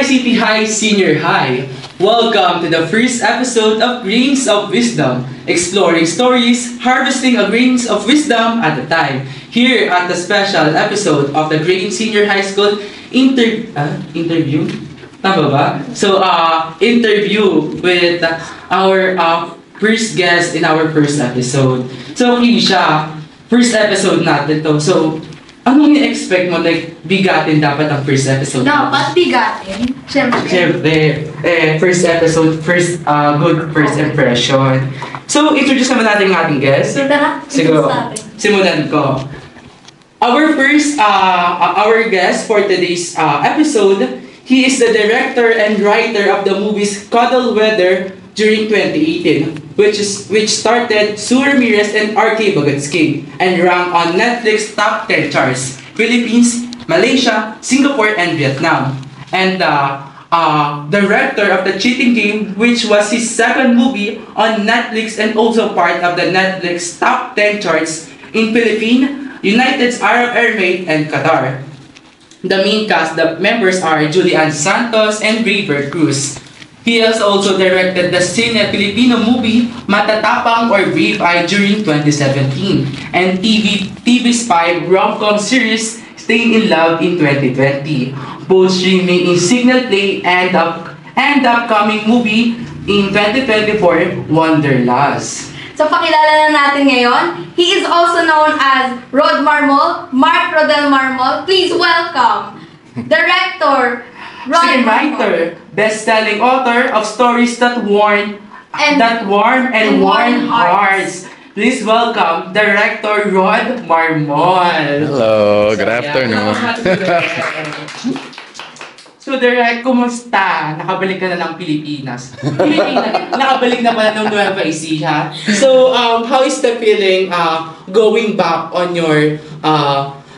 City High Senior High. Welcome to the first episode of Grains of Wisdom, exploring stories, harvesting a grains of wisdom at a time. Here at the special episode of the Grain Senior High School interview. Tama ba? So, interview with our first guest in our first episode. So, Keisha, first episode natin to. So, anong i-expect mo? Like, bigatin dapat ang first episode? Dapat bigatin. Siyempre, first episode, good first impression. So, introduce naman natin ang ating guest. So, tara, Siguro, simulan ko. Our guest for today's episode, he is the director and writer of the movies Cuddle Weather during 2018, which started Sue Ramirez and R.K. Bagatsky and ranked on Netflix top 10 charts, Philippines, Malaysia, Singapore, and Vietnam. And director of The Cheating Game, which was his second movie on Netflix and also part of the Netflix top 10 charts in Philippines, United Arab Emirates, and Qatar. The main cast, the members are Julian Santos and River Cruz. He has also directed the Cine Filipino movie Matatapang or Brave Eye during 2017 and TV spy rom-com series Staying in Love in 2020. Both streaming in Signal Play and upcoming movie in 2024, Wanderlust. So, pakilala na natin ngayon. He is also known as Rod Marmol, Mark Rodel Marmol. Please welcome Director Rod Screenwriter, best-selling author of stories that warm and warm hearts. Please welcome Director Rod Marmol. Hello, good afternoon. So, Direk, kumusta? Nakabalik ka na ng Pilipinas. Nakabalik na pala ng Nueva Ecija. So, how is the feeling going back on your,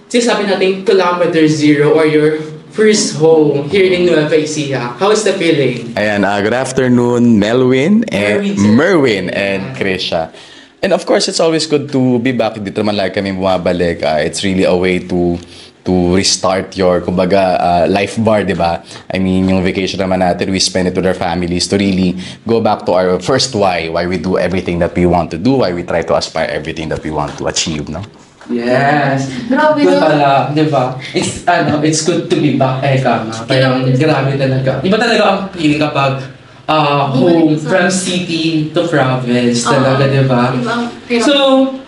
sabi natin, kilometer zero or your first home here in Nueva Ecija? How is the feeling? Ayan, good afternoon, Melwin and Merwin and Krisha. And of course, it's always good to be back. Dito naman like kami bumabalik. It's really a way to restart your, kumbaga, life bar, di ba? I mean, yung vacation naman natin, we spend it with our families to really go back to our first why we do everything that we want to do, why we try to aspire everything that we want to achieve, no? Yes. Grabe Good no? pala, di ba? It's good to be back. Parang grabe talaga. Iba talaga ang feeling kapag home from city to province talaga, di ba? So,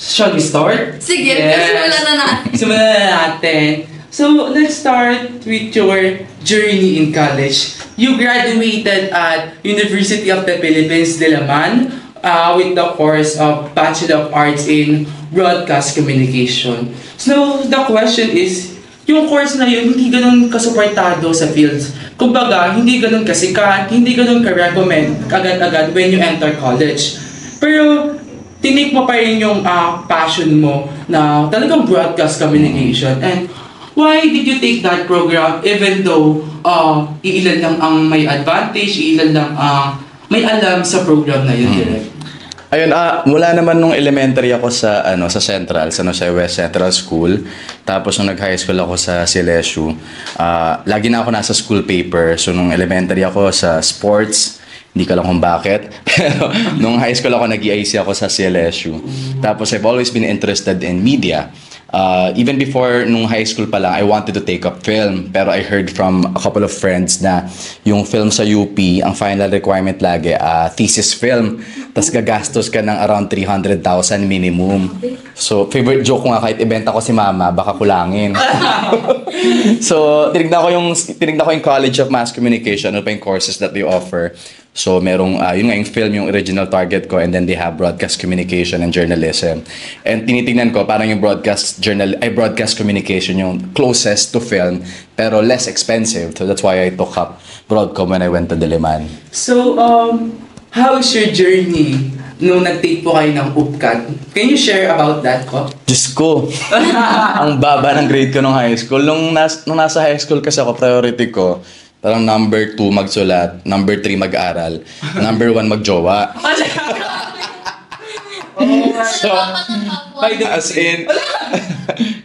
shall we start? Sige, simulan na natin. Simulan na natin. So, let's start with your journey in college. You graduated at University of the Philippines, Diliman, with the course of Bachelor of Arts in Broadcast Communication. So, the question is, yung course na yun, hindi ganun kasuportado sa fields. Kumbaga, hindi ganun kasikat, hindi ganun ka-recommend agad-agad when you enter college. Pero, tinik mo pa rin yung passion mo na talagang broadcast communication. And why did you take that program even though iilan lang ang may advantage, iilan lang may alam sa program na yun, direct? Ayun, mula naman nung elementary ako sa Central, sa West Central School. Tapos nung nag-high school ako sa CLSU, lagi na ako nasa school paper. So nung elementary ako sa sports, hindi ko alam kung bakit. Pero nung high school ako, nag-EIC ako sa CLSU. Tapos I've always been interested in media. Even before nung high school pa lang, I wanted to take up film. Pero I heard from a couple of friends na yung film sa UP, ang final requirement lagi, thesis film. Tapos gagastos ka ng around 300,000 minimum. So, favorite joke ko nga, kahit ibenta ko si mama, baka kulangin. So, tinignan ko yung College of Mass Communication, ano pa yung courses that they offer. So, merong, yun nga yung film, yung original target ko, and then they have broadcast communication and journalism. And tinitingnan ko, parang yung broadcast communication yung closest to film, pero less expensive. So, that's why I took up Broadcom when I went to Diliman. So, how is your journey nung nag-take po kayo ng UPCAT? Can you share about that po? Diyos ko, ang baba ng grade ko nung high school. Nung nasa high school kasi ako, priority ko, parang number 2 magsulat, number 3 mag-aral, number 1 magjowa. So, as in,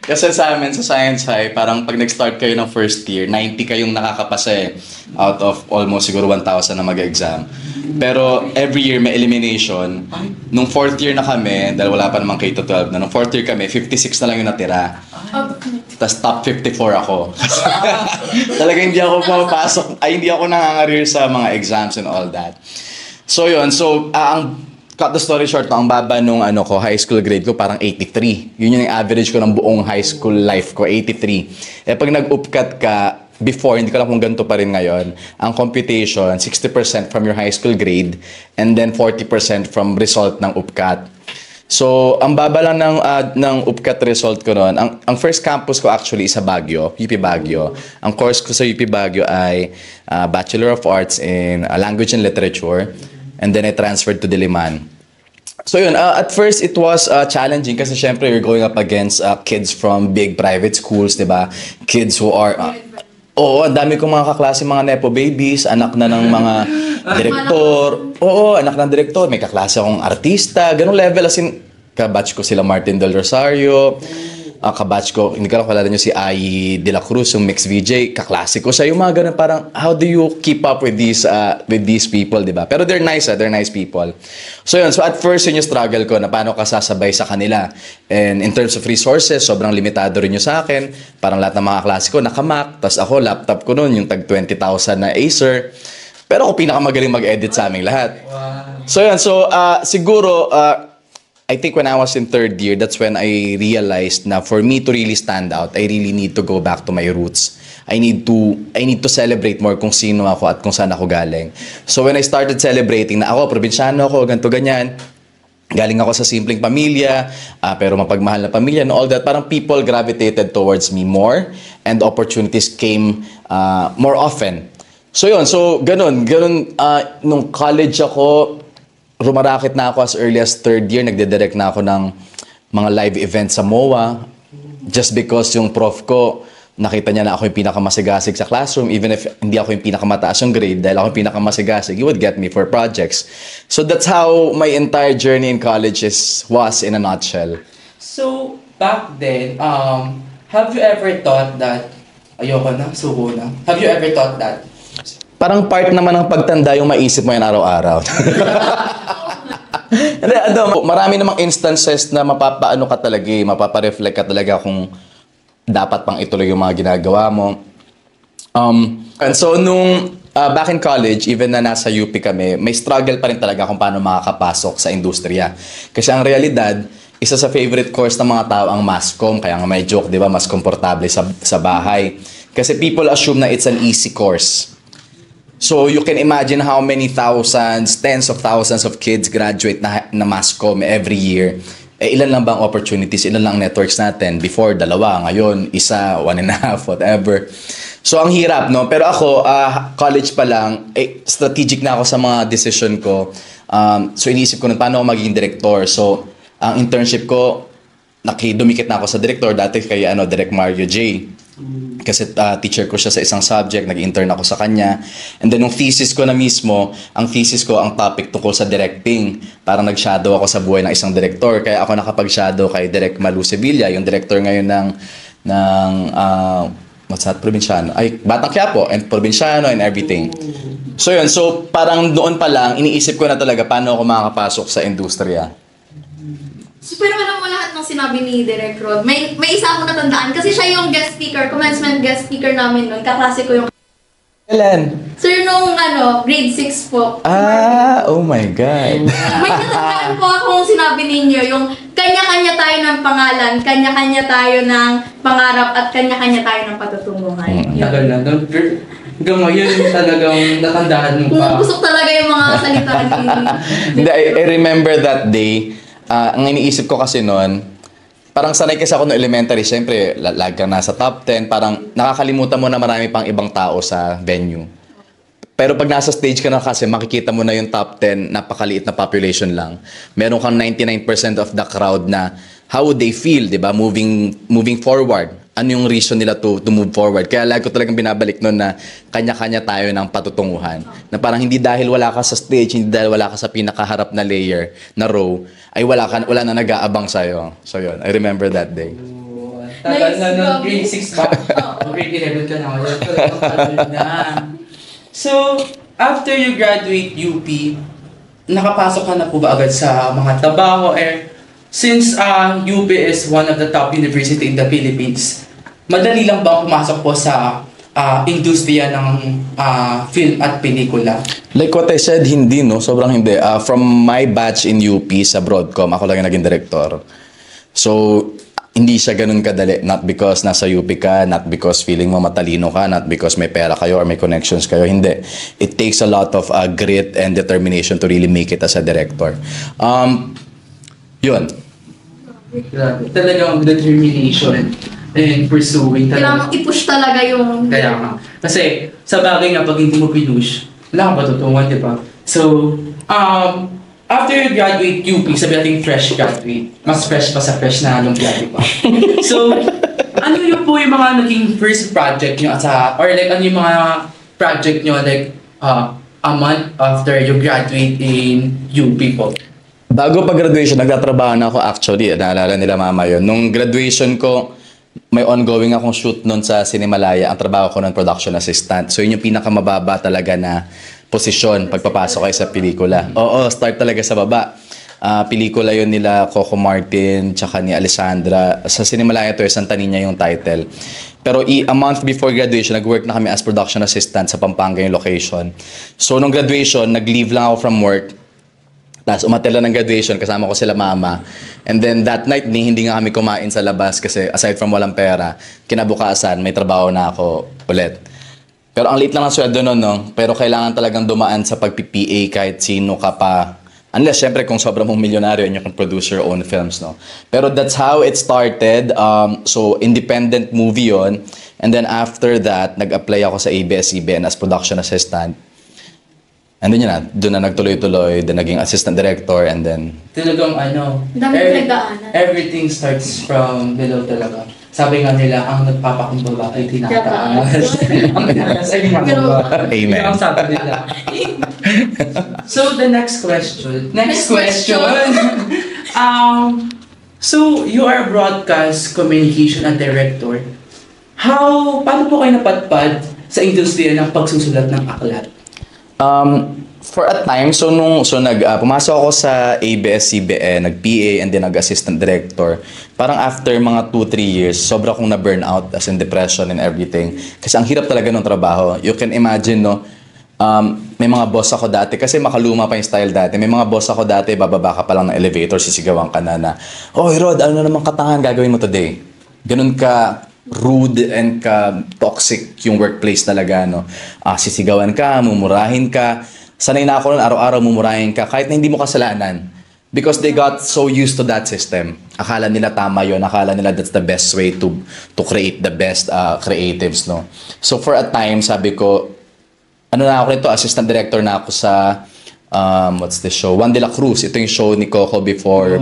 Kasi sa amin, sa Science High, parang pag nag-start kayo ng first year, 90 kayong nakakapasa out of almost siguro 1,000 na mag-exam. Pero every year may elimination. Nung fourth year na kami, dahil wala pa namang K-12 na, nung fourth year kami, 56 na lang yung natira. Tapos top 54 ako. Talaga hindi ako pumapasok, hindi ako nangangarir sa mga exams and all that. So yun, cut the story short, ang baba nung high school grade ko parang 83. Yun yung average ko ng buong high school life ko, 83. Pag nag-upcut ka, before, hindi ko alam kung ganito pa rin ngayon, ang computation, 60% from your high school grade and then 40% from result ng upcut. So, ang baba lang ng upcut result ko noon, ang first campus ko actually is sa Baguio, UP Baguio. Ang course ko sa UP Baguio ay Bachelor of Arts in Language and Literature. And then I transferred to Diliman. So yun, at first it was challenging kasi syempre you're going up against kids from big private schools, di ba? Kids who are... Oo, ang dami kong mga kaklase, mga nepo babies, anak na ng mga direktor. Oo, anak ng direktor. May kaklase akong artista. Ganong level, as in, kabatch ko sila Martin Del Rosario. Kabatch ko, hindi ko lang kalala nyo si Ai De La Cruz, yung mixed VJ. Kaklase ko siya. Yung mga ganun, parang, how do you keep up with these people, di ba? Pero they're nice, they're nice people. So yun, so at first yun yung struggle ko na paano ka sasabay sa kanila. And in terms of resources, sobrang limitado rin yung sa akin. Parang lahat ng mga klase ko, naka-Mac. Tapos ako, laptop ko nun, yung tag 20,000 na Acer. Pero ako pinakamagaling mag-edit sa aming lahat. Wow. So yun, so siguro, I think when I was in third year, that's when I realized na for me to really stand out, I really need to go back to my roots. I need to celebrate more kung sino ako at kung saan ako galing. So when I started celebrating na ako, probinsyano ako, ganito ganyan, galing ako sa simpleng pamilya, pero mapagmahal na pamilya and all that, parang people gravitated towards me more and opportunities came more often. So yun, so ganun, nung college ako, rumarakit na ako as early as third year, nagde-direct na ako ng mga live events sa MOA just because yung prof ko, nakita niya na ako yung pinakamasigasig sa classroom, even if hindi ako yung pinakamataas yung grade, dahil ako yung pinakamasigasig, he would get me for projects. So that's how my entire journey in college was in a nutshell. So, back then, have you ever thought that, ayoko na, suko na, have you ever thought that? Parang part naman ng pagtanda yung maisip mo yan araw-araw. Marami namang instances na mapapaano ka talaga, mapapa-reflect ka talaga kung dapat pang ituloy yung mga ginagawa mo. And so nung back in college, even na nasa UP kami, may struggle pa rin talaga kung paano makakapasok sa industriya. Kasi ang realidad, isa sa favorite course ng mga tao ang mass comm, kaya nga may joke, di ba, mas komportable sa bahay. Kasi people assume na it's an easy course. So you can imagine how many thousands, tens of thousands of kids graduate na mass comm every year. Ilan lang bang opportunities, ilan lang networks natin? Before, 2, ngayon, 1, 1.5, whatever. So ang hirap, no? Pero ako, college pa lang, strategic na ako sa mga decision ko. So iniisip ko na paano ako magiging director. So ang internship ko, dumikit na ako sa director, dati kay Direk Mario J. Kasi teacher ko siya sa isang subject, nag-intern ako sa kanya. And then yung thesis ko na mismo, ang topic tungkol sa directing. Parang nag-shadow ako sa buhay ng isang director. Kaya ako nakapag-shadow kay Direk Malu Sevilla, yung director ngayon ng what's that, Probinsyano? Ay, Batang Quiapo, and Probinsyano and everything. So yun, so parang doon pa lang, iniisip ko na talaga paano ako makakapasok sa industriya. So, pero alam mo lahat ng sinabi ni Direk Rod. May isa akong natandaan kasi siya yung guest speaker, commencement guest speaker namin noon. Kaklase ko yung... Kailan? Sir, nung grade 6 po. Oh my God. May natandaan po akong sinabi ninyo, yung kanya-kanya tayo ng pangalan, kanya-kanya tayo ng pangarap, at kanya-kanya tayo ng patutunguhan. Tagal na. Hanggang ngayon talagang natandaan mo pa. Pumupusok talaga yung mga salita ni... I remember that day. Ang iniisip ko kasi noon, parang sanay kasi ako no elementary, syempre, lag ka na sa top 10, parang nakakalimutan mo na marami pang ibang tao sa venue. Pero pag nasa stage ka na kasi, makikita mo na yung top 10, napakaliit na population lang. Meron kang 99% of the crowd na how would they feel, di ba? Moving forward. Ano yung reason nila to move forward? Kaya lagi ko talagang binabalik noon na kanya-kanya tayo ng patutunguhan. Na parang hindi dahil wala ka sa stage, hindi dahil wala ka sa pinakaharap na layer, na row, ay wala na nag-aabang sa'yo. So yun, I remember that day. Tagal Nice, na nun, grabe. grade 6 ba? Grade 11 ka na. Wala talagang tagal na. So, after you graduate UP, nakapasok ka na po ba agad sa mga trabaho? Since UP is one of the top university in the Philippines, madali lang ba pumasok po sa industriya ng film at pelikula? Like what I said, hindi, no? Sobrang hindi. From my batch in UP sa Broadcom, ako lang yung naging director. So, hindi siya ganun kadali. Not because nasa UP ka, not because feeling mo matalino ka, not because may pera kayo or may connections kayo. Hindi. It takes a lot of grit and determination to really make it as a director. Yun. Grabe. Talagang determination and pursuing Kailangan talaga. i-push talaga yung... Kaya nga. Kasi, sa bagay nga, pag hindi mo pinush, wala kang patutungan, di ba? So, after you graduate UP, sabi natin fresh graduate. Mas fresh pa sa fresh na graduate pa. So, ano yung po yung mga naging first project nyo or like ano yung mga project nyo like a month after you graduate in UP po? Bago pag-graduation, nagtatrabaho na ako actually. Naalala nila mama yun. Nung graduation ko, may ongoing akong shoot nun sa Cinemalaya. Ang trabaho ko nun, production assistant. So yun yung pinakamababa talaga na posisyon pagpapasok kayo sa pelikula. Oo, start talaga sa baba. Pelikula yun nila Coco Martin tsaka ni Alessandra. Sa Cinemalaya to, Santa Niña yung title. Pero a month before graduation, nag-work na kami as production assistant sa Pampanga yung location. So nung graduation, nag-leave lang ako from work. Tapos umattend lang ng graduation, kasama ko sila mama. And then that night, hindi nga kami kumain sa labas kasi aside from walang pera, kinabukasan, may trabaho na ako ulit. Pero ang liit lang ng sweldo nun, no? Pero kailangan talagang dumaan sa pag-PPA kahit sino ka pa. Unless, syempre, kung sobrang mong milyonaryo and you can produce your own films, no? Pero that's how it started. So, independent movie yon. And then after that, nag-apply ako sa ABS-CBN as production assistant. And then yun na, doon na nagtuloy-tuloy, then naging assistant director, and then... Talagang Dami pinagdaanan. everything starts from below talaga. Sabi nga nila, ang nagpapakumbaba ay tinataas. Ang tinataas ay tinataas. Amen. Yun ang sabi nila. So, the next question. Next question. So, you are a broadcast communication and director. Paano po kayo napadpad sa industriya ng pagsusulat ng aklat? For a time, pumasok ako sa ABS-CBN, nag-PA and then nag-assistant director. Parang after mga 2-3 years, sobra akong na-burnout as in depression and everything. Kasi ang hirap talaga ng trabaho. You can imagine, no? May mga boss ako dati, kasi makaluma pa yung style dati. May mga boss ako dati, bababa ka pa lang ng elevator, sisigawan ka na "Oy Rod, ano na naman katangan gagawin mo today?" Ganun ka rude and ka toxic yung workplace talaga, no? Sisigawan ka, mumurahin ka. Sanay na ako nun, araw-araw mumurahin ka kahit na hindi mo kasalanan. Because they got so used to that system. Akala nila tama yun. Akala nila that's the best way to create the best creatives, no? So for a time, sabi ko, na ako nito, assistant director na ako sa what's the show? Juan de la Cruz. Ito yung show ni Coco before.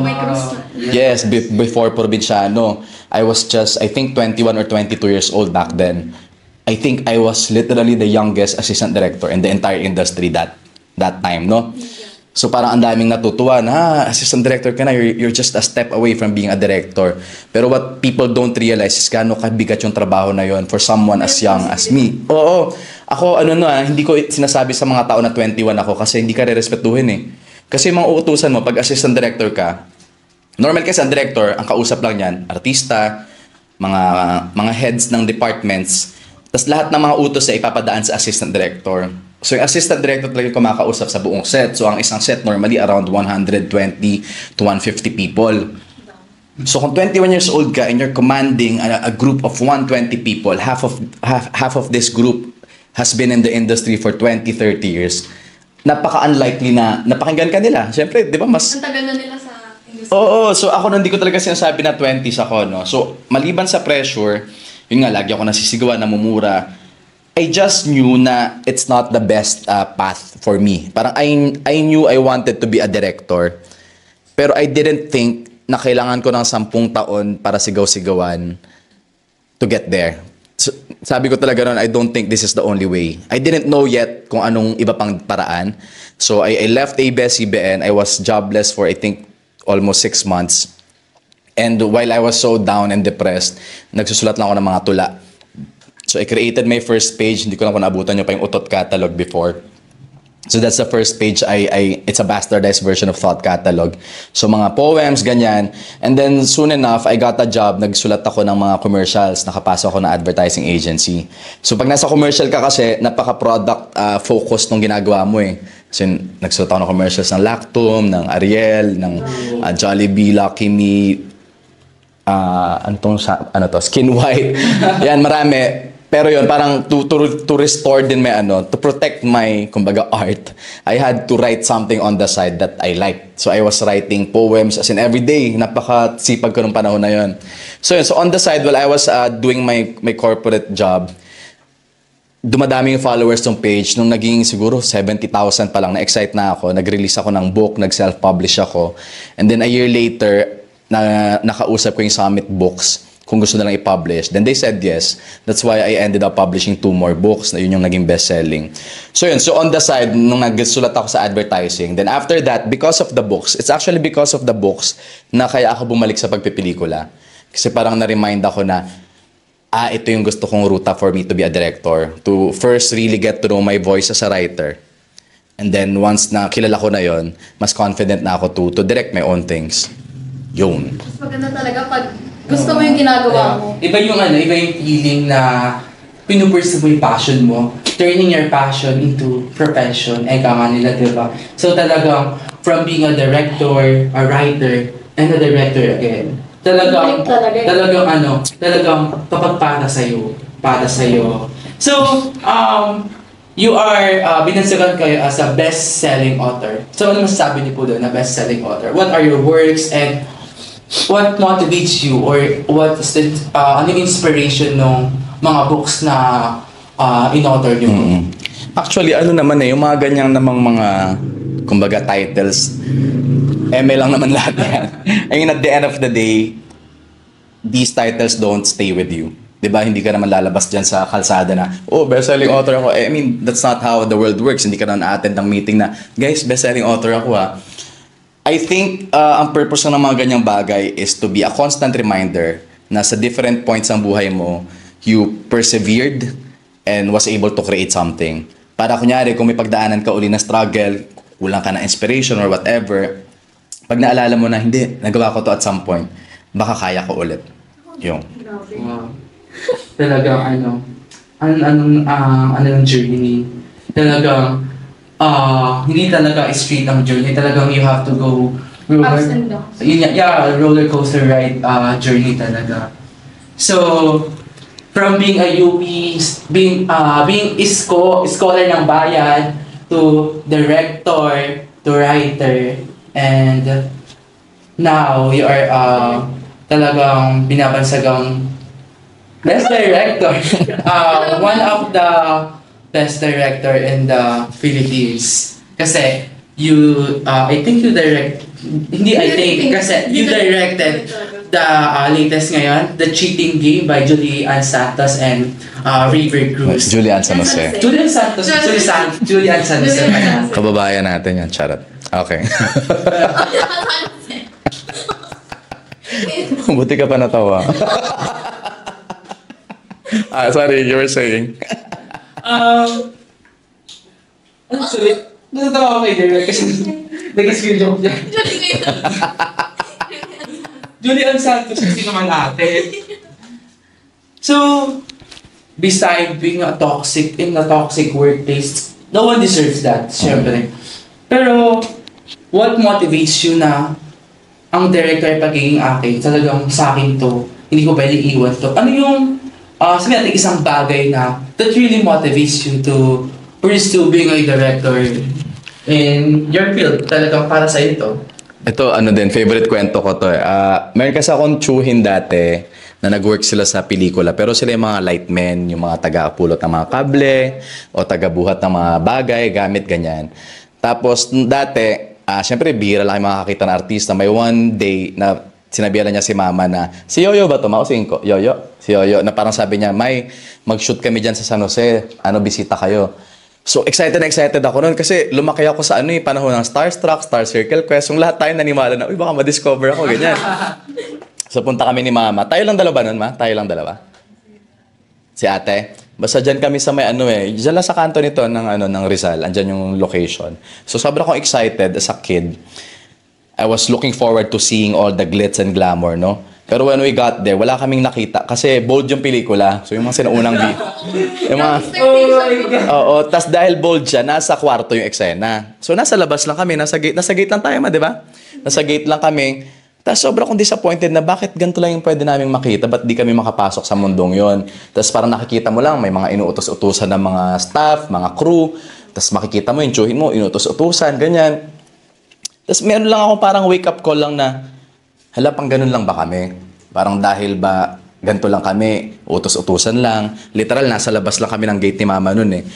Yes, before Provinciano. I was just, I think, 21 or 22 years old back then. I think I was literally the youngest assistant director in the entire industry that time, no? So parang ang daming natutuwa na, assistant director ka na, you're just a step away from being a director. Pero what people don't realize is gaano kabigat yung trabaho na yon for someone as young as me. Oo. Ako, hindi ko sinasabi sa mga tao na 21 ako kasi hindi ka re-respetuhin eh. Kasi mga uutusan mo, pag assistant director ka, normal kasi ang director, ang kausap lang yan, artista, mga heads ng departments, tapos lahat ng mga utos ay ipapadaan sa assistant director. So yung assistant director talaga yung kumakausap sa buong set. So ang isang set normally around 120 to 150 people. So kung 21 years old ka and you're commanding a group of 120 people, half of this group has been in the industry for 20-30 years, napaka-unlikely na napakinggan ka nila. Siyempre, di ba, mas... Ang tagal na nila sa industry. Oo, so ako hindi ko talaga sinasabi na 20s ako, no? So, maliban sa pressure, yun nga, lagi ako nasisigawan, namumura, I just knew na it's not the best path for me. Parang I knew I wanted to be a director, pero I didn't think na kailangan ko ng 10 taon para sigaw-sigawan to get there. So, sabi ko talaga noon, I don't think this is the only way. I didn't know yet kung anong iba pang paraan. So I left ABS-CBN. I was jobless for I think almost 6 months. And while I was so down and depressed, nagsusulat lang ako ng mga tula. So I created my first page. Hindi ko lang kung naabutan nyo pa yung Utot Catalog before. So that's the first page. It's a bastardized version of Thought Catalog. So mga poems, ganyan. And then soon enough, I got a job. Nagsulat ako ng mga commercials. Nakapasok ako ng advertising agency. So pag nasa commercial ka kasi, napaka-product focused nung ginagawa mo eh. So nagsulat ako ng commercials ng Lactum, ng Ariel, ng Jollibee, Lucky Me, Skin White. Yan, marami. Pero yun, parang to restore din my to protect my, kumbaga, art, I had to write something on the side that I liked. So I was writing poems as in every day. Napakasipag ko nung panahon na yun. So yun, so on the side, while I was doing my corporate job, dumadami yung followers ng page. Nung naging siguro 70,000 pa lang, na-excite na ako. Nag-release ako ng book, nag-self-publish ako. And then a year later, nakausap ko yung Summit Books kung gusto nilang i-publish. Then they said yes. That's why I ended up publishing 2 more books na yun yung naging best-selling. So yun, so on the side, nung nagsulat ako sa advertising, then after that, because of the books, it's actually because of the books na kaya ako bumalik sa pagpipelikula. Kasi parang na-remind ako na, ito yung gusto kong ruta for me to be a director. To first really get to know my voice as a writer. And then once na kilala ko na yon, mas confident na ako to direct my own things. Yun. Mas maganda talaga pag gusto mo yung ginagawa mo. Iba yung feeling na pinupursue mo yung passion mo, turning your passion into profession, nga nila, diba? So talagang, from being a director, a writer, and a director again, talagang kapag para sa'yo. So, you are, binansagan kayo as a best-selling author. So, ano masasabi niyo po doon na best-selling author? What are your works and what motivates you or what is the ano yung inspiration ng mga books na in-author niyo? Actually, naman yung mga ganyang namang mga kumbaga titles, lang naman lahat yan. I mean, at the end of the day, these titles don't stay with you. Diba? Hindi ka naman lalabas dyan sa kalsada na, best-selling author ako. I mean, that's not how the world works. Hindi ka na na-attend ng meeting na, guys, best-selling author ako ha. I think ang purpose ng mga ganyang bagay is to be a constant reminder na sa different points ng buhay mo, you persevered and was able to create something. Para kunyari, kung may pagdaanan ka uli na struggle, kulang ka na inspiration or whatever, pag naalala mo na, hindi, nagawa ko to at some point, baka kaya ko ulit. Yung. Wow. Talagang anong journey. Talagang, hindi talaga straight ang journey. Talagang you have to go Ups and downs. Roller coaster ride journey talaga. So, from being a UP, being scholar ng bayan, to director, to writer, and now you are talagang binabansagang best director. One of the best director in the Philippines. Kasi I think you directed the latest ngayon, The Cheating Game by Julian Santos and River Cruz. Julian San Jose. Julian San Jose. Kababayan natin yan, charot. Okay. Buti ka pa natawa. Sorry, you were saying. Actually, natatawa ko kay Derek kasi nag-screen joke niya. Julian Santos kasi naman natin. So, beside being in a toxic workplace, no one deserves that, syempre. Pero, what motivates you na ang director pagiging akin, talagang sa akin to, hindi ko pwede iwan to. Ano yung, sabi natin isang bagay na that really motivates you to pursue being a director in your field, talagang para sa ito? Ito, favorite kwento ko to. Meron kasi akong tsuhin dati na nag-work sila sa pelikula. Pero sila yung mga lightmen, yung mga taga-pulot ng mga kable o taga-buhat ng mga bagay, gamit, ganyan. Tapos, dati, syempre, bihira lang yung makakita ng artista. May one day na sinabihan niya si mama na, si Yoyo ba ito? Mausin ko, Yoyo. Si Yoyo, na parang sabi niya, may mag-shoot kami dyan sa San Jose. Bisita kayo. So, excited ako noon kasi lumaki ako sa panahon ng Starstruck, Star Circle Quest. Yung lahat tayo naniwala na, baka ma-discover ako, ganyan. So punta kami ni mama. Tayo lang dalawa nun, ma? Tayo lang dalawa? Si ate? Basta dyan kami sa may dyan lang sa kanto nito ng Rizal. Andyan yung location. So sobrang akong excited as a kid. I was looking forward to seeing all the glitz and glamour, no? Pero when we got there, wala kaming nakita kasi bold yung pelikula. So yung mga sinaunang yung mga oo, tas dahil bold siya, nasa kwarto yung eksena. So nasa labas lang kami, nasa gate lang tayo, di ba? Nasa gate lang kami. Tas sobra akong disappointed na bakit ganito lang yung pwede naming makita, ba't di kami makapasok sa mundong yon. Tas parang nakikita mo lang, may mga inuutos-utusan ng mga staff, mga crew. Tas makikita mo yung tsuhin mo, inuutos-utusan, ganyan. Tas meron lang ako parang wake-up call lang na, hala, pang ganun lang ba kami? Parang dahil ba ganito lang kami, utos-utusan lang. Literal, nasa labas lang kami ng gate ni mama nun eh.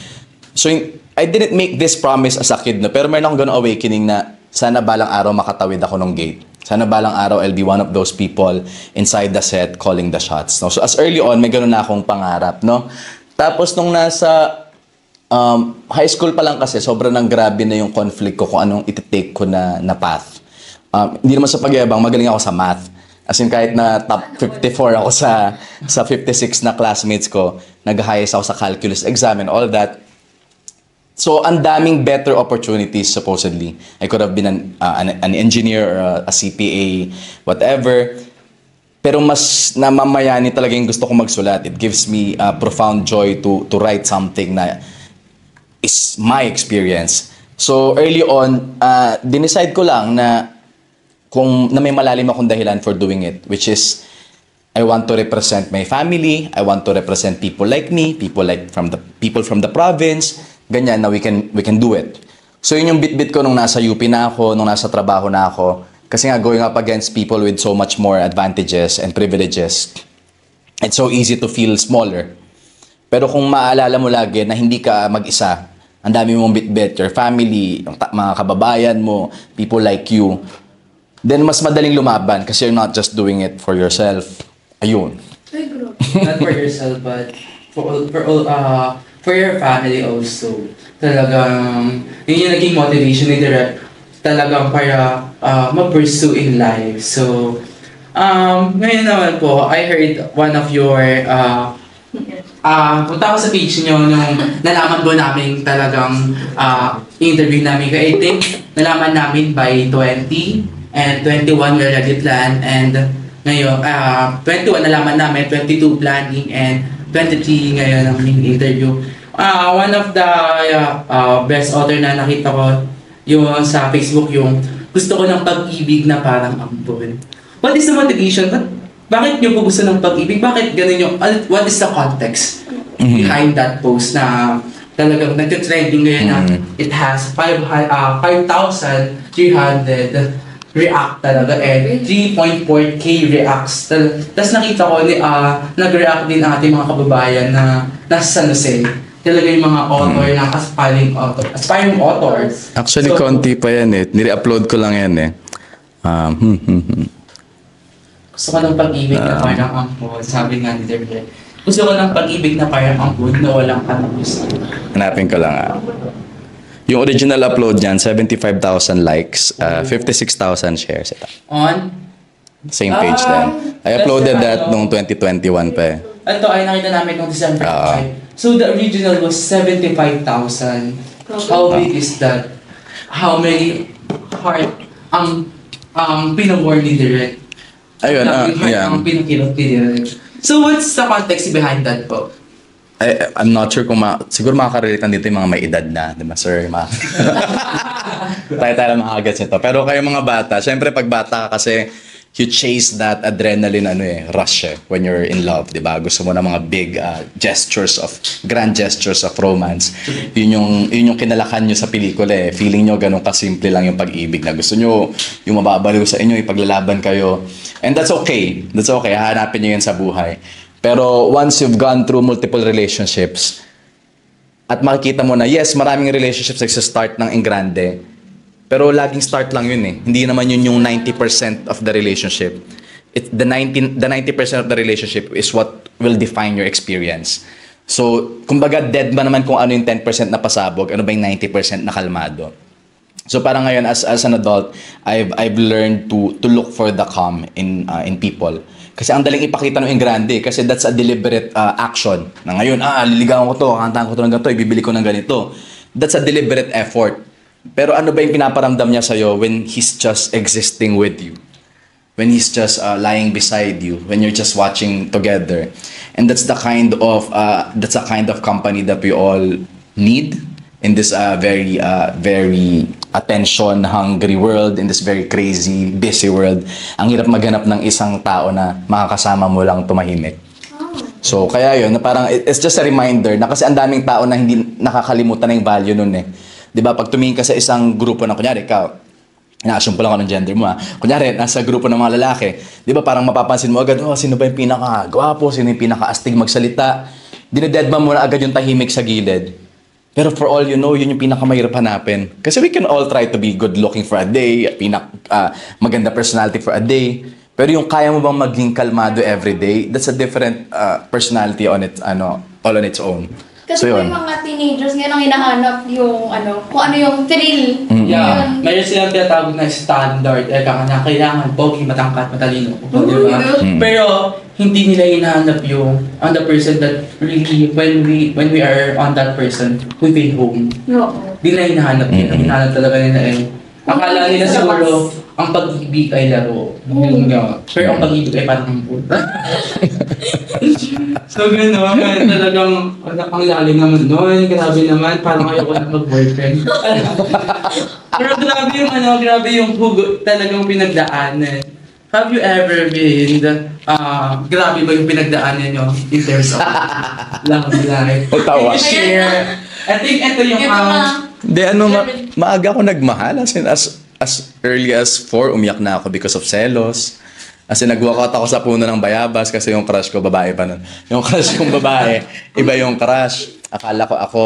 So, I didn't make this promise as a kid, no? Pero meron akong ganun awakening na sana balang araw makatawid ako ng gate. Sana balang araw I'll be one of those people inside the set calling the shots. No? So, as early on, may ganun na akong pangarap. No? Tapos, nung nasa high school pa lang kasi, sobrang nang grabe na yung conflict ko kung anong iti-take ko na path. Hindi naman sa pagyabang, magaling ako sa math. As in, kahit na top 54 ako sa 56 na classmates ko, nag-highest ako sa calculus exam and all that. So, ang daming better opportunities, supposedly. I could have been an engineer or a CPA, whatever. Pero mas namamayani talaga yung gusto kong magsulat. It gives me profound joy to write something na is my experience. So, early on, dinicide ko lang na may malalim akong dahilan for doing it, which is I want to represent my family, I want to represent people like me, people from the province, ganyan na we can do it. So yun yung bit-bit ko nung nasa UP na ako, nung nasa trabaho na ako, kasi nga going up against people with so much more advantages and privileges, it's so easy to feel smaller. Pero kung maalala mo lagi na hindi ka mag-isa, ang dami mong bit-bit, your family, mga kababayan mo, people like you, then mas madaling lumaban kasi you're not just doing it for yourself. Ayun. Not for yourself, but for your family also. Talagang, yun yung naging motivation ni Direk. Talagang para ma-pursue in life. So, ngayon naman po, I heard one of your, punta ako sa page nyo nung nalaman po namin talagang interview namin. I think, nalaman namin by 20 and 21 we're already planned, and ngayon, 21 nalaman namin, 22 planning, and 23 ngayon ang interview. One of the best author na nakita ko yung sa Facebook, yung gusto ko ng pag-ibig na parang ampon. What is the motivation? Bakit nyo po gusto ng pag-ibig? Bakit ganun yung, what is the context behind that post na talagang nag-trending ngayon na it has 5,300 react talaga and 3.4k reacts. Tapos nakita ko, nag-react din ang ating mga kababayan na nasa San Jose. Talaga yung mga author na aspiring authors. Actually, So, konti pa yan eh. Nire-upload ko lang yan eh. gusto ko ng pag-ibig na parang ampun. Sabi nga ni Derek. Gusto ko ng pag-ibig na parang ampun na walang katapusan. Hanapin ko lang Yung original upload niyan, 75,000 likes, 56,000 shares. Ito. On? Same page din. I uploaded that noong 2021 pa eh. Ito ay nakita namin noong December 5. So the original was 75,000. How big is that? How many heart ang pinawar ni Direk? Ayun, yeah. Ang pinakilot ni Direk. So what's the context behind that po? I'm not sure kung siguro makaka-relate dito yung mga may edad na, di ba, sir? Tayo lang makagets nito. Pero kayo mga bata, syempre pag bata ka kasi, you chase that adrenaline rush when you're in love, di ba? Gusto mo na mga big grand gestures of romance. Yun yung kinalakan nyo sa pelikula eh. Feeling nyo ganun kasimple lang yung pag-ibig na gusto nyo, yung mababaliw sa inyo, ipaglalaban kayo. And that's okay. That's okay. Hahanapin nyo yun sa buhay. Pero once you've gone through multiple relationships, at makikita mo na, yes, maraming relationships nagsa-start ng engrande, pero laging start lang yun eh. Hindi naman yun yung 90% of the relationship. The 90% of the relationship is what will define your experience. So, kumbaga, dead ba naman kung ano yung 10% na pasabog, ano ba yung 90% na kalmado. So parang ngayon as an adult, I've learned to look for the calm in people. Kasi ang daling ipakita ng engrande kasi that's a deliberate action. Na ngayon, liligawan ko to, kantahan ko to ng ganito, ibibili ko ng ganito. That's a deliberate effort. Pero ano ba yung pinaparamdam niya sa'yo when he's just existing with you? When he's just lying beside you, when you're just watching together. And that's a kind of company that we all need in this very attention-hungry world, in this very crazy, busy world. Ang hirap maghanap ng isang tao na makakasama mo lang tumahimik. So, kaya yun, na parang it's just a reminder na kasi ang daming tao na hindi nakakalimutan na yung value nun eh. Di ba, pag tumingin ka sa isang grupo na, kunyari, ikaw, ina-assume pa lang ako ng gender mo kunyari, nasa grupo ng mga lalaki, di ba, parang mapapansin mo agad, sino ba yung pinaka-gwapo, sino yung pinaka-astig magsalita. Dinededma mo na agad yung tahimik sa gilid. Pero for all you know, yun yung pinakamahirap hanapin. Kasi we can all try to be good looking for a day, maganda personality for a day. Pero yung kaya mo bang maging kalmado everyday, that's a different personality on it, all on its own. Kasi So, may mga teenagers ngayon ang hinahanap yung kung ano yung thrill. Yeah, mayroon silang tinatawag na standard. Na kailangan pogi, matangkat, matalino. Di ba? Pero hindi nila hinahanap yung on the person that really, when we are on that person, we feel home. No. Hindi nila hinahanap yun. Ang hinahanap talaga nila akala nila siguro, ang pag-ibig ay laro. Pero ang pag-ibig ay parang So gano'n, talagang ang lalim naman nun. Grabe naman, parang ayoko na mag-boyfriend. Pero grabe yung hugot talagang pinagdaanan. Have you ever been, grabe ba yung pinagdaanan nyo in terms of love life? Tawa. Can you share? I think ito yung, maaga ako nagmahal. As early as 4, umiyak na ako because of selos. As in, nag-walkout ako sa puno ng bayabas kasi yung crush ko, babae pa nun. Yung crush kong babae, iba yung crush. Akala ko ako.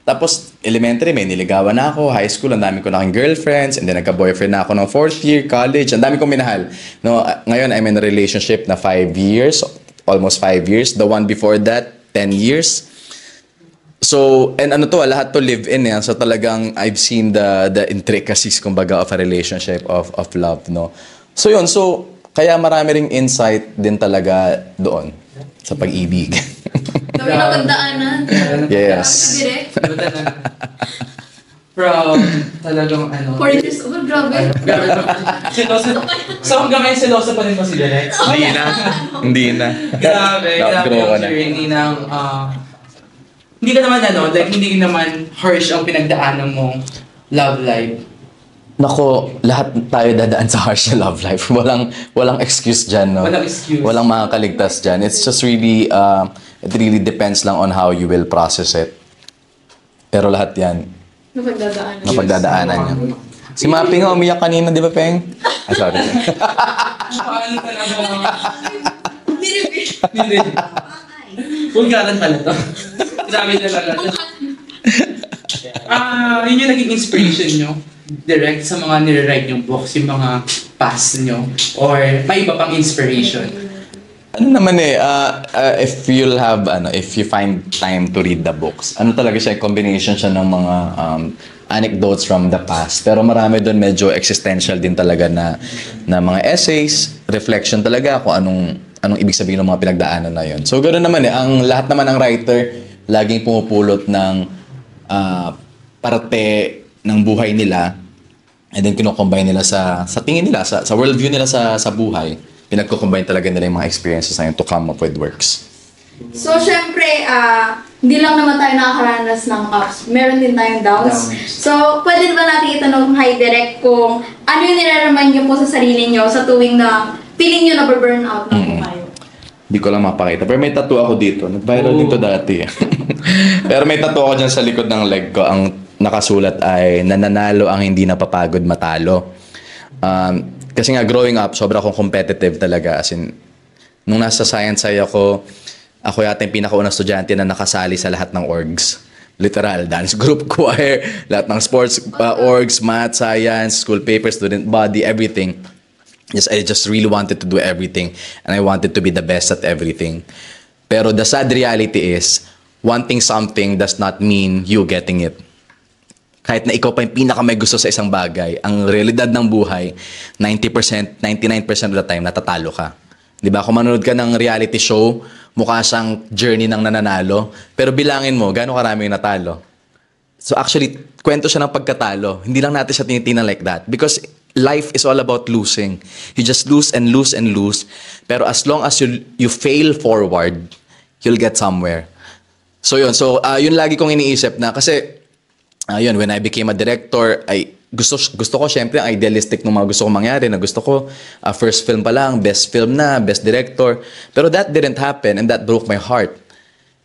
Tapos, elementary, may niligawan na ako. High school, ang dami ko na aking girlfriends. And then, nagka-boyfriend na ako ng 4th year, college. Ang dami kong minahal. No, ngayon, I'm in a relationship na 5 years. Almost 5 years. The one before that, 10 years. So, and lahat to live-in yan. So, talagang, I've seen the intricacies, kumbaga, of a relationship, of love, no? So, yun. So, kaya marami ring insight din talaga doon sa pag-ibig. Dami na pagdaanan. Yes. From talagang 4 years old, grabe. Siloso. So hanggang ngayon siloso pa rin mo si Direk? Hindi na. Grabe yung journey ng hindi ka naman hindi naman harsh ang pinagdaanan mong love life. Nako, lahat tayo dadaan sa harsh na love life. Walang excuse dyan, no? Walang excuse. Walang makakaligtas dyan. It's just really, it really depends lang on how you will process it. Pero lahat yan, napagdadaanan niya. Si Mapi nga, umiyak kanina, di ba, Peng? Sorry. Paano talaga? Hindi. Bulgaran pala to. Grabe talaga. Yun yung naging inspiration nyo. Direct sa mga nire-write yung books, yung mga past nyo, or may iba pang inspiration? Ano naman if you find time to read the books, talaga siya, combination siya ng mga anecdotes from the past. Pero marami doon medyo existential din talaga na mga essays, reflection talaga kung anong ibig sabihin ng mga pinagdaanan na yun. So ganoon naman ang lahat naman ng writer, laging pumupulot ng parte ng buhay nila, and then kino-combine nila sa tingin nila, sa worldview nila sa buhay. Pinagko-combine talaga nila yung mga experiences na yun to come up with works. So, syempre, hindi lang naman tayo nakakaranas ng ups. Meron din tayong downs. So, pwede ba natin itanong kay Direk kung ano yung nire-remind niyo po sa sarili niyo sa tuwing na feeling niyo na burn out na po kayo? Hindi ko lang mapakita. Pero may tattoo ako dito. Nag-viral din to dati. Pero may tattoo ako dyan sa likod ng leg ko. Ang nakasulat ay, nananalo ang hindi napapagod matalo. Kasi nga, growing up, sobra akong competitive talaga. As in, nung nasa science ako yata yung pinakaunang estudyante na nakasali sa lahat ng orgs. Literal, dance group, choir, lahat ng sports orgs, math, science, school papers, student body, everything. I just really wanted to do everything. And I wanted to be the best at everything. Pero the sad reality is, wanting something does not mean you getting it. Kahit na ikaw pa yung pinaka may gusto sa isang bagay, ang realidad ng buhay, 90%, 99% of the time, natatalo ka. Di ba? Kung manonood ka ng reality show, mukha siyang journey ng nananalo, pero bilangin mo, gaano karami yung natalo? So actually, kwento siya ng pagkatalo. Hindi lang natin siya tinitingnan like that. Because life is all about losing. You just lose and lose and lose. Pero as long as you fail forward, you'll get somewhere. So yun. So yun lagi kong iniisip na kasi yun, when I became a director, gusto ko syempre ang idealistic ng mga gusto kong mangyari na gusto ko first film pa lang, best film na, best director. Pero that didn't happen and that broke my heart.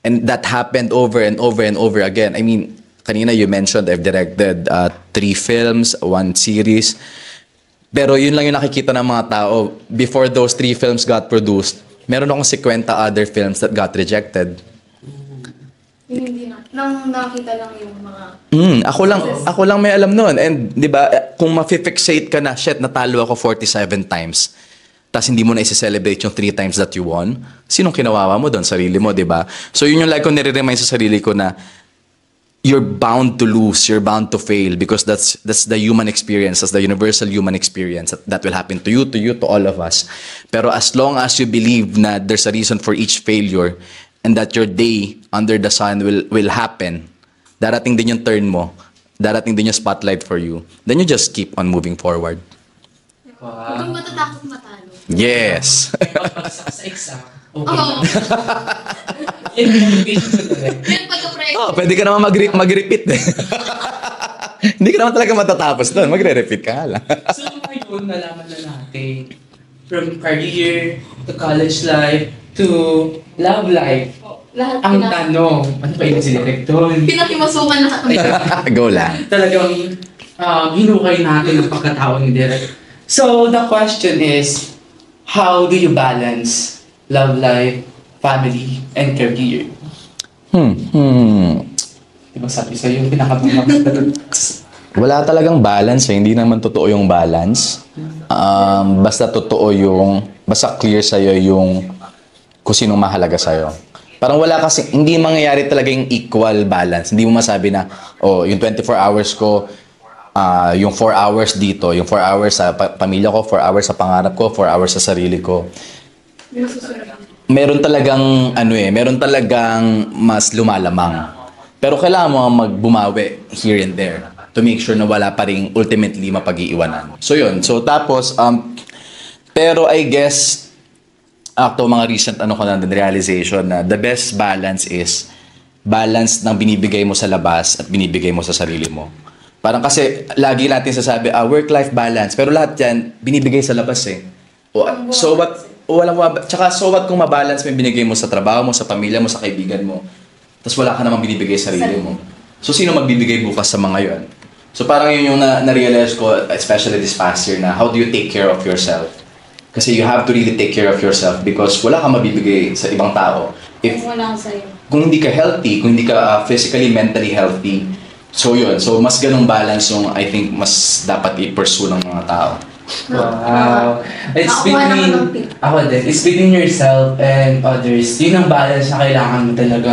And that happened over and over and over again. I mean, kanina you mentioned I've directed 3 films, 1 series. Pero yun lang yung nakikita ng mga tao. Before those 3 films got produced, meron akong 50 other films that got rejected. Hindi na. Nang nakita lang yung mga... Ako lang may alam noon. And di ba, kung ma-fixate ka na, shit, natalo ako 47 times. Tapos hindi mo na isi-celebrate yung 3 times that you won. Sinong kinawawa mo doon? Sarili mo, di ba? So yun yung like ko nire-remind sa sarili ko na you're bound to lose, you're bound to fail because that's the human experience, that's the universal human experience that will happen to you, to all of us. Pero as long as you believe na there's a reason for each failure and that your day under the sun will happen, darating din yung turn mo, darating din yung spotlight for you, then you just keep on moving forward. Huwag kang matatakot matalo. Yes. Pagpagsak sa exam, okay. Oo. Yan yung motivation sa direct. Yan pagka-practice. Pwede ka naman mag-repeat eh. Hindi ka naman talaga matatapos doon, magre-repeat ka lang. So ngayon, nalaman na natin from career to college life to love life. Lahat Ang tanong, ano ba yung si Direk doon? pinakimasukan lahat ng Go lang. Talagang hinukay natin ang pagkatao ni Direk. So the question is, how do you balance love life, family, and career? Diba sabi sa'yo, pinakabamas. Wala talagang balance eh. Hindi naman totoo yung balance. Basta totoo yung, basta clear sa'yo yung kung sinong mahalaga sa'yo. Parang wala kasi, hindi mangyayari talaga yung equal balance. Hindi mo masabi na, yung 24 hours ko, yung 4 hours dito, yung 4 hours sa pamilya ko, 4 hours sa pangarap ko, 4 hours sa sarili ko. Meron talagang, meron talagang mas lumalamang. Pero kailangan mo magbumawi here and there to make sure na wala pa rin ultimately mapag-iiwanan. So yun. So tapos, pero I guess, mga recent ko na realization na the best balance is balance ng binibigay mo sa labas at binibigay mo sa sarili mo. Parang kasi lagi natin sasabi, work-life balance. Pero lahat yan, binibigay sa labas eh. So what kung mabalance mo yung binigay mo sa trabaho mo, sa pamilya mo, sa kaibigan mo. Tapos wala ka namang binibigay sa sarili mo. So sino magbibigay bukas sa mga yun? So parang yun yung na-realize ko, especially this past year, na how do you take care of yourself? Kasi you have to really take care of yourself because wala kang mabibigay sa ibang tao. Wala sa'yo. Kung hindi ka healthy, kung hindi ka physically, mentally healthy, so yun. So mas ganong balance yung I think mas dapat i-pursue ng mga tao. Wow. It's Nakakuha naman ng between, ako din, it's between yourself and others. Yun ang balance na kailangan mo talaga.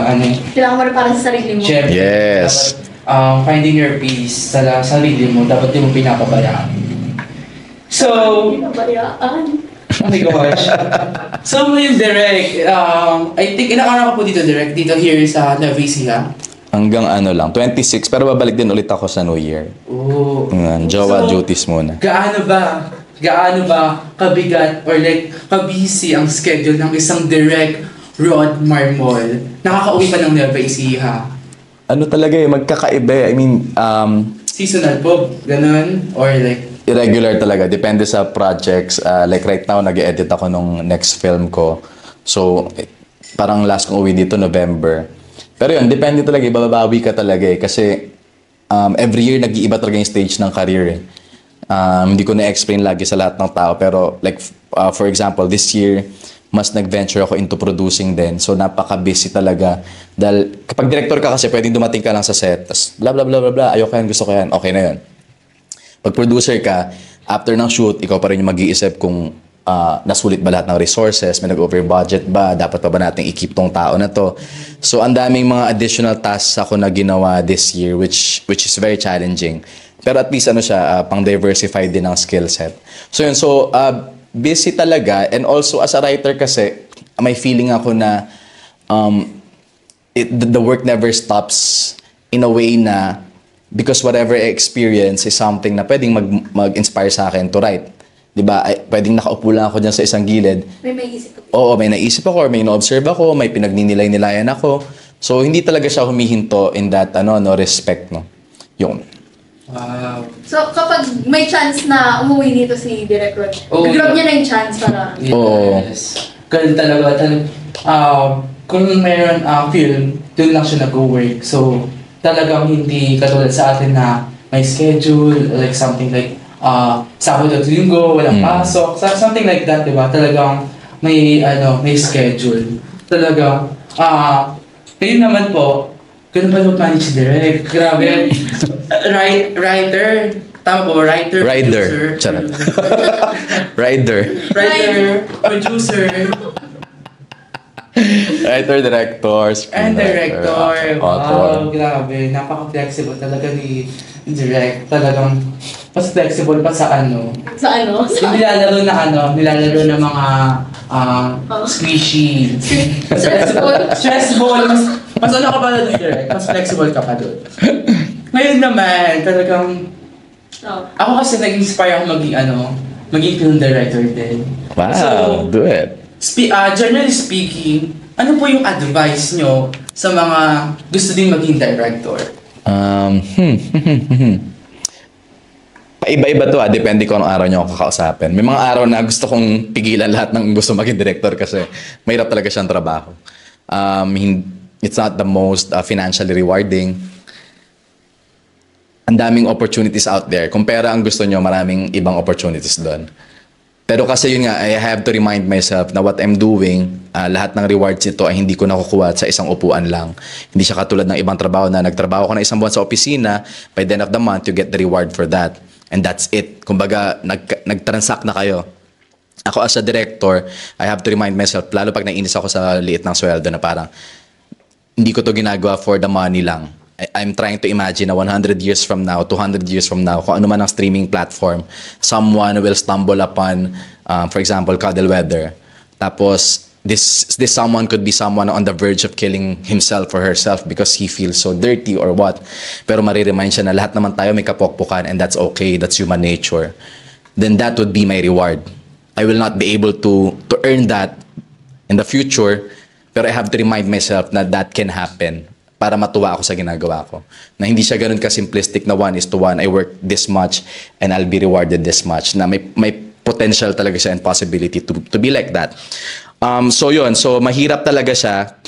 Kailangan mo rin para sa sarili mo. Syempre, Yes. dapat, finding your peace sa sarili mo, dapat di mo pinapabayaan. So, Pinabayaan. oh my gosh. So, ngayon, Direk, I think, ilang araw ka po dito, Direk, dito here sa Nueva Ecija? Hanggang 26, pero babalik din ulit ako sa New Year. Oh. Jowa So, duties muna. Gaano ba kabigat or like kabisi ang schedule ng isang Direk Rod Marmol? Nakakauwi pa ng Nueva Ecija? Ano talaga magkakaiba. I mean, Seasonal po, ganun? Or like, irregular talaga. Depende sa projects. Like right now, nag-edit ako nung next film ko. So, parang last kong uwi dito, November. Pero yun, depende talaga. Ibabawi ka talaga eh. Kasi every year, nag-iiba talaga yung stage ng career eh. Hindi ko na-explain lagi sa lahat ng tao. Pero like, for example, this year, mas nag-venture ako into producing din. So, napaka-busy talaga. Dahil kapag director ka kasi, pwedeng dumating ka lang sa set. Tapos, blah, blah, blah, blah, blah. Ayoko yan, gusto ko yan. Okay na yun. Pag producer ka, after ng shoot, ikaw pa rin yung mag-iisip kung nasulit ba lahat ng resources, may nag-over budget ba, dapat pa ba natin i-keep tong tao na to. So ang daming mga additional tasks ako na ginawa this year which is very challenging. Pero at least pang diversify din ang skill set. So yun, busy talaga, and also as a writer kasi may feeling ako na the work never stops in a way na because whatever I experience is something na pwedeng mag-inspire sa akin to write. Diba? Pwedeng nakaupo lang ako dyan sa isang gilid. May naisip ako. Oo, may naisip ako or may na-observe ako, may pinagninilay-nilayan ako. So, hindi talaga siya humihinto in that respect, no? Yun. Wow. So, kapag may chance na umuwi dito si Direk Rod, grab niya na yung chance para... Yes. Ganun talaga. Kung mayroon film, doon lang siya nag-work. So, talagang hindi katulad sa atin na may schedule, like something like Sabado at Linggo, walang pasok, something like that, diba? Talagang may schedule. Talagang, ngayon naman po, ganun pa mag-manage direct. Grabe. Writer. Tama po, writer. Rider. Charot. Rider. Producer. Writer, director, And director. author. Wow, grabe. Napaka-flexible talaga ni Direct. Talagang mas flexible pa sa Sa ano? Yung nilalaro na mga squishy. Stressful. Mas ka pa doon, Direct. Mas flexible ka pa doon. Ngayon naman, talagang ako kasi nag-inspire ako maging film director din. Wow, So, do it. Generally speaking, ano po yung advice nyo sa mga gusto din maging director? Paiba-iba to depende kung anong araw nyo ako kakausapin. May mga araw na gusto kong pigilan lahat ng gusto maging director kasi mahirap talaga siyang trabaho. It's not the most financially rewarding. Ang daming opportunities out there. Kung pera ang gusto nyo, maraming ibang opportunities doon. Pero kasi yun nga, I have to remind myself na what I'm doing, lahat ng rewards nito ay hindi ko nakukuha sa isang upuan lang. Hindi siya katulad ng ibang trabaho na nagtrabaho ko na isang buwan sa opisina, by the end of the month, you get the reward for that. And that's it. Kumbaga, nag-transact na kayo. Ako as a director, I have to remind myself, lalo pag nainis ako sa liit ng sweldo na parang, hindi ko to ginagawa for the money lang. I'm trying to imagine na 100 years from now, 200 years from now, kung ano man ang streaming platform, someone will stumble upon, for example, Cuddle Weather. Tapos, this someone could be someone on the verge of killing himself or herself because he feels so dirty or what. Pero mariremind siya na lahat naman tayo may kapokpokan and that's okay, that's human nature. Then that would be my reward. I will not be able to earn that in the future, pero I have to remind myself na that can happen para matuwa ako sa ginagawa ko. Na hindi siya ganun ka-simplistic na 1:1. I work this much and I'll be rewarded this much. Na may potential talaga siya and possibility to be like that. So yun. So mahirap talaga siya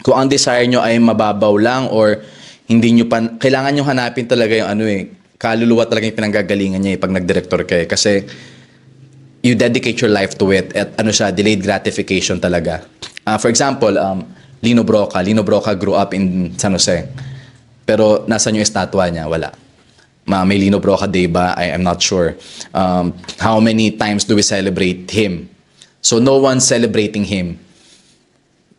kung ang desire nyo ay mababaw lang or hindi nyo pa, kailangan nyo hanapin talaga yung kaluluwa talaga yung pinanggagalingan niya pag nag-director kayo. Kasi you dedicate your life to it at delayed gratification talaga. For example, Lino Broca grew up in San Jose. Pero nasan yung estatwa niya? Wala. May Lino Broca Day ba? I'm not sure. How many times do we celebrate him? So no one's celebrating him.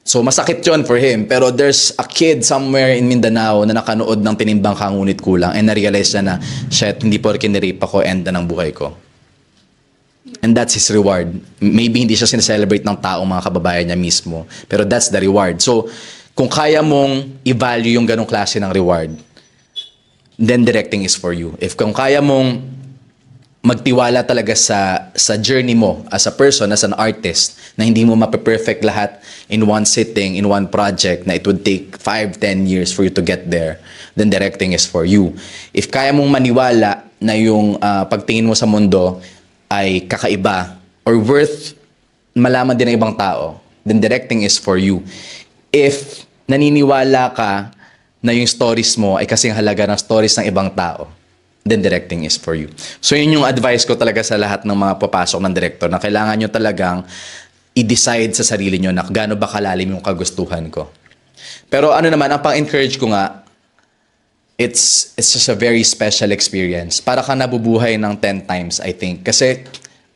So masakit yun for him. Pero there's a kid somewhere in Mindanao na nakanood ng Tinimbang Ka Ngunit Kulang and na-realize na shit, hindi porke nirape ako, end na ng buhay ko. And that's his reward. Maybe hindi siya sineselebrate ng taong mga kababayan niya mismo. Pero that's the reward. So, kung kaya mong i-value yung ganong klase ng reward, then directing is for you. If kung kaya mong magtiwala talaga sa journey mo as a person, as an artist, na hindi mo mape-perfect lahat in one sitting, in one project, na it would take 5-10 years for you to get there, then directing is for you. If kaya mong maniwala na yung pagtingin mo sa mundo ay kakaiba or worth malaman din ng ibang tao, then directing is for you. If naniniwala ka na yung stories mo ay kasing halaga ng stories ng ibang tao, then directing is for you. So yun yung advice ko talaga sa lahat ng mga papasok ng director na kailangan nyo talagang i-decide sa sarili nyo na gaano ba kalalim yung kagustuhan ko. Pero naman, ang pang-encourage ko nga, it's just a very special experience. Para ka nabubuhay ng 10 times, I think. Kasi,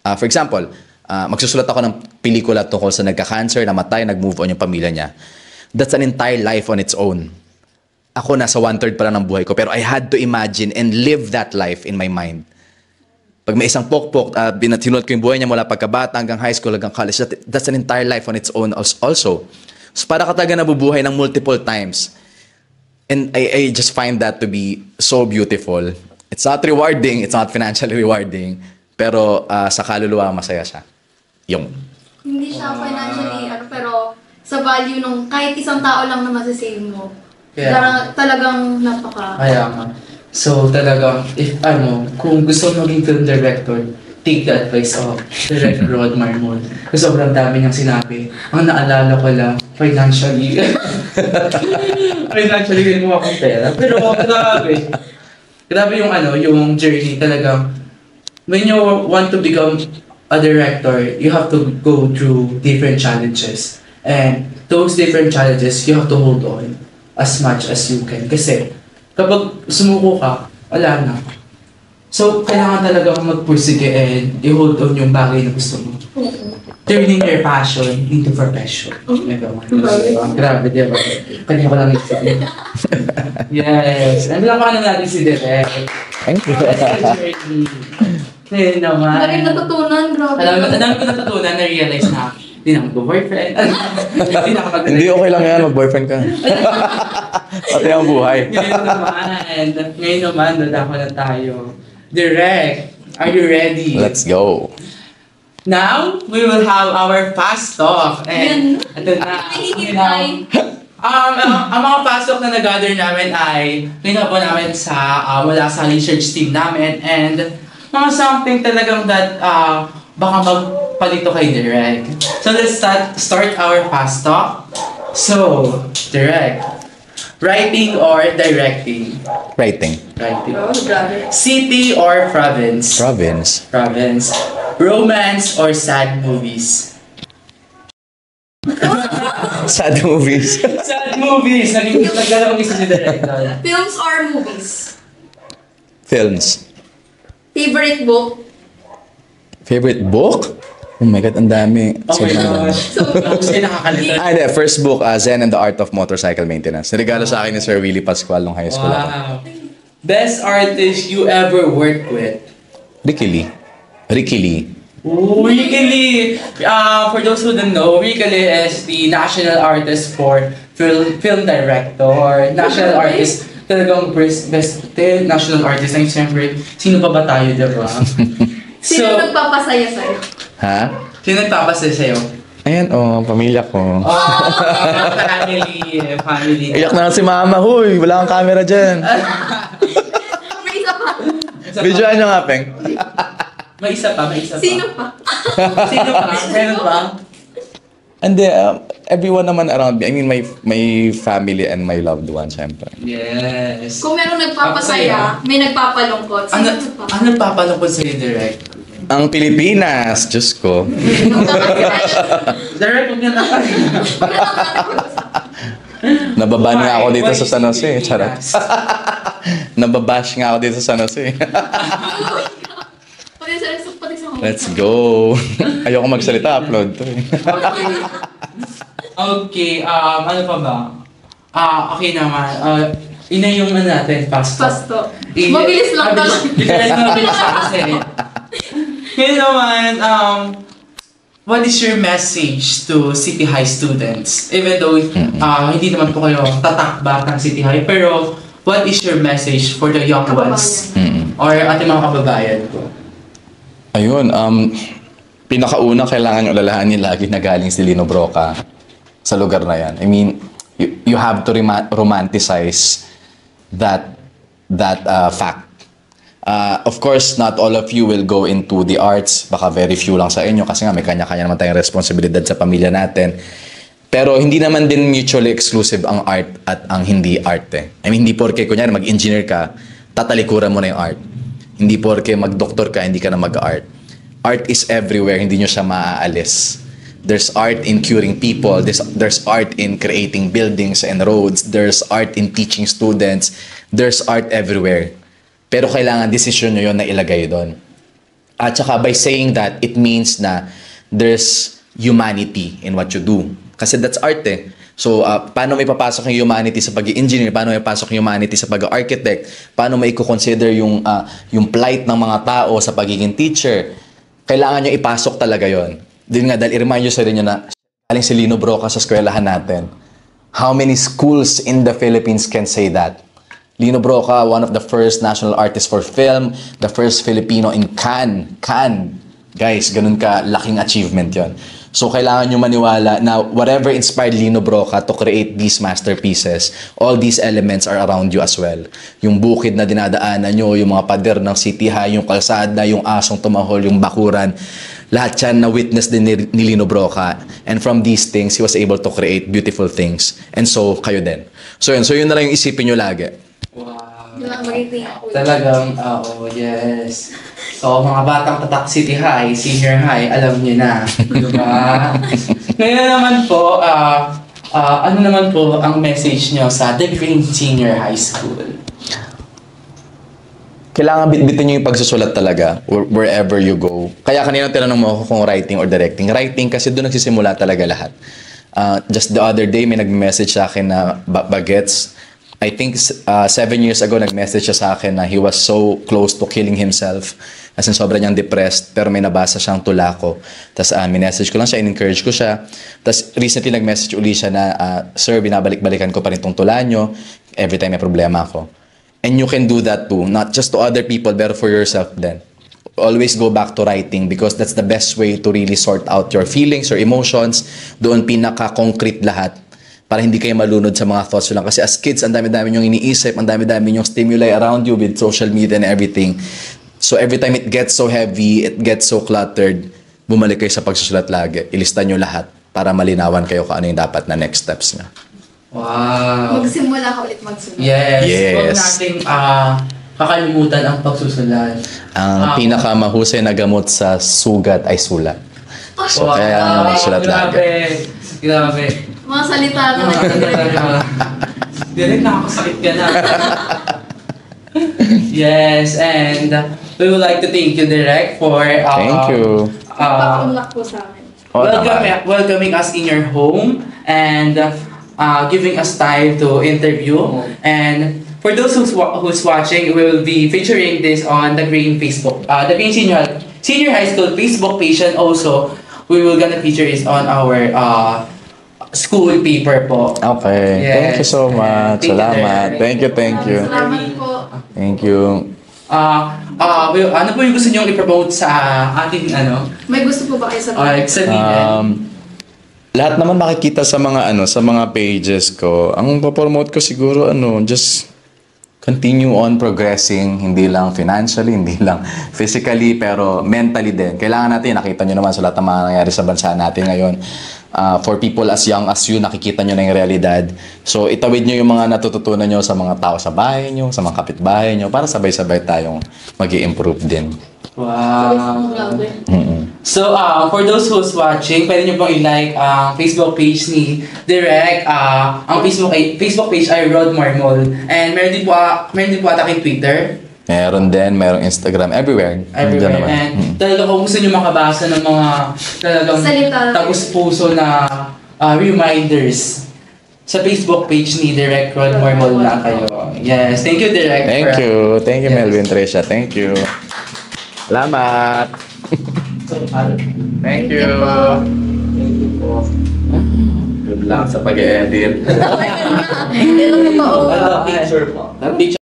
for example, magsusulat ako ng pelikula tungkol sa nagka-cancer, namatay, nag-move on yung pamilya niya. That's an entire life on its own. Ako nasa 1/3 pa lang ng buhay ko, pero I had to imagine and live that life in my mind. Pag may isang pokpok, sinulat ko yung buhay niya mula pagkabata hanggang high school, hanggang college, that's an entire life on its own also. So para ka talaga nabubuhay ng multiple times. And I just find that to be so beautiful. It's not rewarding, it's not financially rewarding, pero sa kaluluwa masaya siya. Yung. Hindi siya financially, pero sa value nung kahit isang tao lang na masasave mo. Yeah. Talagang napaka... Kaya nga. So, talagang, kung gusto mo maging film director, take the advice of Director Rod Marmol. Kasi sobrang dami niyang sinabi. Ang naalala ko lang, financially. Financially, hindi mo akong pera. Pero, grabe. Grabe yung journey talagang. When you want to become a director, you have to go through different challenges. And those different challenges, you have to hold on as much as you can. Kasi kapag sumuko ka, wala na. So, kailangan talaga magpursige and i-hold on yung bagay na gusto mo. Turning your passion into profession. Grabe, di ba? Kanya ko lang isipin. Yes. Ano lang paano natin si Direk? Thank you. Ngayon naman. Maraming natutunan, grabe. Alam ko natutunan, na-realize na hindi na mag-boyfriend. Hindi, okay lang yan, mag-boyfriend ka. Pati ang buhay. Ngayon naman, dadako na tayo. Direk, are you ready? Let's go. Now, we will have our fast talk. And ito na. Ang mga fast talk na nag-gather namin ay po namin mula sa research team namin. And mga something talagang that baka magpalito kay Direk. So let's start our fast talk. So, Direk, writing or directing? Writing. Writing. Oh, grabe. City or province? Province. Province. Romance or sad movies? Sad movies. Sad movies! Naglalawang isa si Director. Films or movies? Films. Favorite book? Favorite book? Oh my God, ang dami. Oh my Sobrang dami. gosh. Kasi nakakalito. Hindi. First book, Zen and the Art of Motorcycle Maintenance. Regalo sa akin ni Sir Willie Pascual nung high school ako. Wow. Best artist you ever worked with? Ricky Lee. Ricky Lee. Ooh, Ricky Lee! For those who don't know, Ricky Lee is the national artist for film director. National artist. Talagang best national artist. Ay, siyempre, sino pa ba tayo, diba? Sino nagpapasaya sa'yo? Ha? Sino nagpapasaya sa'yo? Ayan, pamilya ko. Family. Iyak na lang si mama. Huy, wala kang camera dyan. May isa pa. Videoan nyo nga, Peng. May isa pa. Sino pa? Sino pa? Meron pa? And everyone naman around me. I mean, my family and my loved ones, syempre. Yes. Kung meron nagpapasaya, may nagpapalungkot. Sino pa? Ano nagpapalungkot sa'yo, Direk? Ang Pilipinas, Diyos ko. Direk, huwag niya na kayo. Nababan nga ako dito Why sa San Jose. Pilipinas? Charot. Nababash nga ako dito sa San Jose. Pati sa Let's go. Ayoko magsalita, upload to eh. Okay, ano pa ba? Okay naman. Ina yung natin, pasto. Pasto. Mabilis lang to. Mabilis lang kasi. Ngayon naman, what is your message to City High students? Even though hindi naman po kayo tatakbat ng City High, pero what is your message for the young ones? Or ating mga kababayan ko? Ayun, pinakauna kailangan nyo alalahanin lagi na galing si Lino Broca sa lugar na yan. I mean, you have to romanticize that fact. Of course, not all of you will go into the arts. Baka very few lang sa inyo kasi nga may kanya-kanya naman tayong responsibilidad sa pamilya natin. Pero hindi naman din mutually exclusive ang art at ang hindi art eh. I mean, hindi porke kunyari mag-engineer ka, tatalikuran mo na yung art. Hindi porke mag-doktor ka, hindi ka na mag-art. Art is everywhere, hindi nyo siya maaalis. There's art in curing people, there's art in creating buildings and roads, there's art in teaching students, there's art everywhere. Pero kailangan desisyon nyo yun na ilagay doon. At saka by saying that, it means na there's humanity in what you do. Kasi that's art eh. So, paano may papasok yung humanity sa pag-engineer? Paano may papasok yung humanity sa pag-architect? Paano may i-consider yung plight ng mga tao sa pagiging teacher? Kailangan nyo ipasok talaga yon. Din nga, dahil i-remind nyo sa rin nyo na galing si Lino Broca sa eskwelahan natin. How many schools in the Philippines can say that? Lino Broca, one of the first national artists for film, the first Filipino in Cannes. Cannes. Guys, ganun ka, laking achievement yon. So, kailangan nyo maniwala na whatever inspired Lino Broca to create these masterpieces, all these elements are around you as well. Yung bukid na dinadaanan nyo, yung mga pader ng City High, yung kalsada, yung asong tumahol, yung bakuran, lahat yan na witness din ni Lino Broca. And from these things, he was able to create beautiful things. And so, kayo din. So, yun na lang yung isipin nyo lagi. Wow. Talagang, yes. So, mga batang Tatak City High, Senior High, alam niyo na. Diba? Ngayon naman po, ano naman po ang message niyo sa The Green Senior High School? Kailangan bitbitin nyo yung pagsusulat talaga wherever you go. Kaya kanina tinanong mo ako kung writing or directing. Writing kasi doon nagsisimula talaga lahat. Just the other day, may nag-message sa akin na Bagets. I think 7 years ago, nag-message siya sa akin na he was so close to killing himself. As in, sobrang niyang depressed, pero may nabasa siyang tula ko. Tapos, minessage ko lang siya, in-encourage ko siya. Tapos, recently, nag-message uli siya na, Sir, binabalik-balikan ko pa rin tong tula niyo. Every time may problema ako. And you can do that too. Not just to other people, but for yourself then. Always go back to writing because that's the best way to really sort out your feelings, your emotions. Doon pinaka-concrete lahat. Para hindi kayo malunod sa mga thoughts lang. Kasi as kids, ang dami-dami yung iniisip, ang dami-dami yung stimuli around you with social media and everything. So every time it gets so heavy, it gets so cluttered, bumalik kayo sa pagsusulat lagi. Ilista nyo lahat para malinawan kayo kung ano yung dapat na next steps nyo. Wow. Magsimula ka ulit magsulat. Yes. Yes. Huwag nating kakalimutan ang pagsusulat. Ang pinakamahusay na gamot sa sugat ay sulat. So kaya magsulat lagi. Grabe. Mga salita na Direk, nakakasakit ka na. Yes, and we would like to thank you, Direk, for Thank you. Papaunlak po sa amin. Welcoming us in your home and giving us time to interview. And for those who's watching, we will be featuring this on the Green Facebook, the Green Senior High School Facebook page, and also we will gonna feature this on our school paper po. Okay. Yes. Thank you so much. Thank you, Salamat. Direk. Thank you. Salamat po. Thank you. Ano po yung gusto nyo i-promote sa ating May gusto po ba kayo sabihin? sabihin? Lahat naman makikita sa mga sa mga pages ko. Ang papromote ko siguro just continue on progressing, hindi lang financially, hindi lang physically, pero mentally din. Kailangan natin, nakita nyo naman sa lahat ng mga nangyari sa bansa natin ngayon. For people as young as you, nakikita nyo na yung realidad. So, itawid nyo yung mga natututunan nyo sa mga tao sa bahay nyo, sa mga kapitbahay nyo, para sabay-sabay tayong mag-i-improve din. Wow. Mm-mm. So, for those who's watching, pwede nyo pong i-like ang Facebook page ni Direk. Ang Facebook page ay Rod Marmol. And meron din po ata kay Twitter. Meron din, merong Instagram, everywhere. Everywhere. Naman. And talaga kung gusto nyo makabasa ng mga talagang Salita. tapos-puso na reminders, sa Facebook page ni Direk Rod Marmol na kayo. Yes. Thank you, Direk. Thank you. Thank you, Yes. Melvin, Tricia. Thank you. Salamat. Thank you. Thank you po. Good luck sa pag-edit. Okay, hindi lang totoo. Picture po. Picture